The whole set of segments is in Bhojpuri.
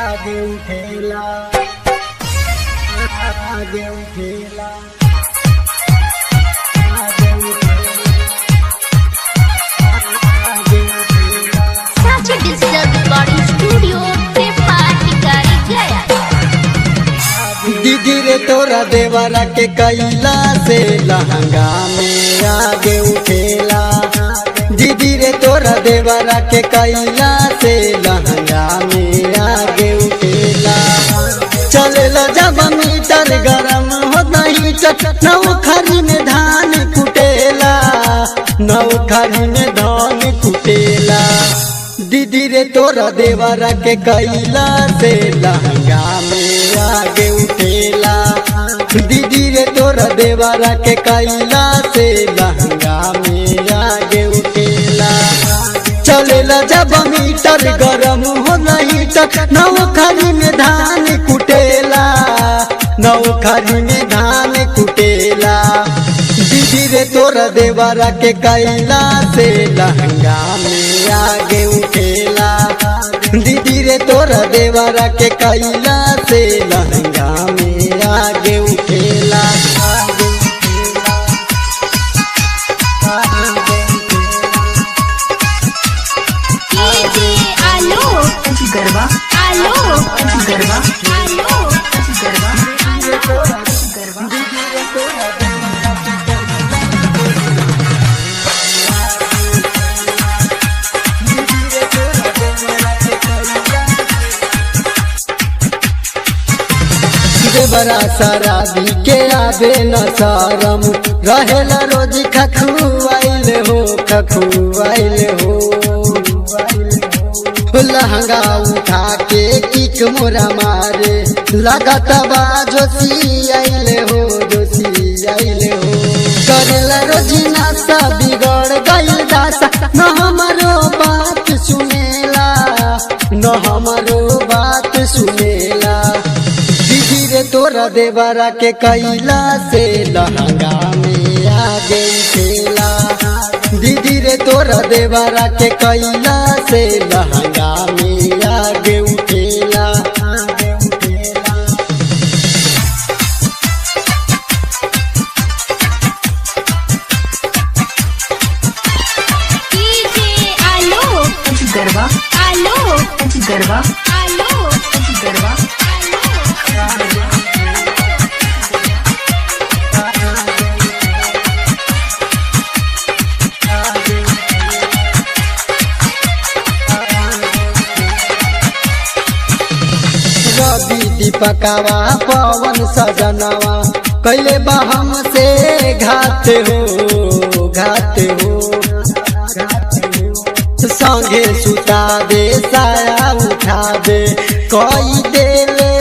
आगे उठेला आगे उठेला आगे उठेला साचो डिजिटल रिकॉर्डिंग स्टूडियो पे पार्टी करी गया। दीदी रे तोरा देवरा के कैला से लहंगा में आगे उठेला। दीदी रे तोरा देवरा के कैला से लहंगा में आगे उठेला। चलेला जब मीटर गरम होता हीटर नौखरी में धान कुटेला नौखरी में धान कुटेला। दीदी रे तोरा देवरा के कैला से लहंगा में आगे उठेला। दीदी रे तोरा देवरा के कैला से लहंगा में आगे उठेला। चलेला जब मीटर गरम हो नहीं तक नौखरी में धान कुटेला नौखरी में धान कुटेला। दीदी रे तोरा देवरा के कैला से लहंगा में आगे उठेला। दीदी रे तोरा देवरा के कैला से लहंगा में आगे उठेला। डीजे आलो गरबा आलो गरबा आलो गरबा बड़ा शराबी के आबे न शरम रहेला रोज खखुआइल हो लहंगा उठा के किक मोरा मारे लगत बा जोशी आइल हो करेला रोज नासा बिगड़ गई दासा न हमारो बात सुनेला न हमारो बात सुनेला। दीदी रे तोरा देवरा के कैला से लहंगा में आगे उठेला। दीदी रे तोरा देवरा के कैला से लहंगा में आगे उठेला। डीजे आलो गरबा आलो गरबा आलो गरबा रवि दीपकवा पवन सजनवा कैले बा हमसे घात हो संगे सुता दे साया उठा दे कोई देले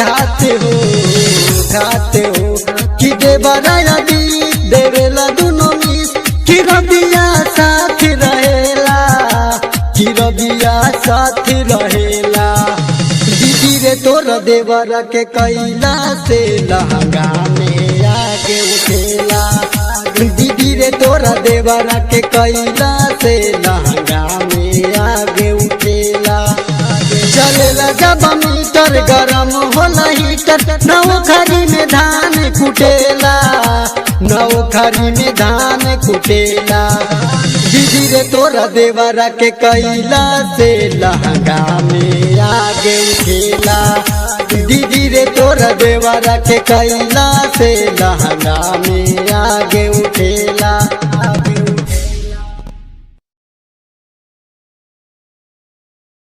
घात हो कि देवरा दी देवेला दुनो मिस कि रबिया साथ रहेला। दीदी रे तोरा देवरा के कैला से लहंगा में आगे उठेला। दीदी रे तोरा देवरा के कैला से लहंगा में आगे उठेला। चलेला जब मीटर गरम होला हीटर नौखरी में धान कुटेला नौखरी में धान कुटेला। दीदी रे तोरा देवरा के कैला से लहंगा में आगे उठेला। दीदी रे तोरा देवरा के कैला से लहंगा में आगे उठेला।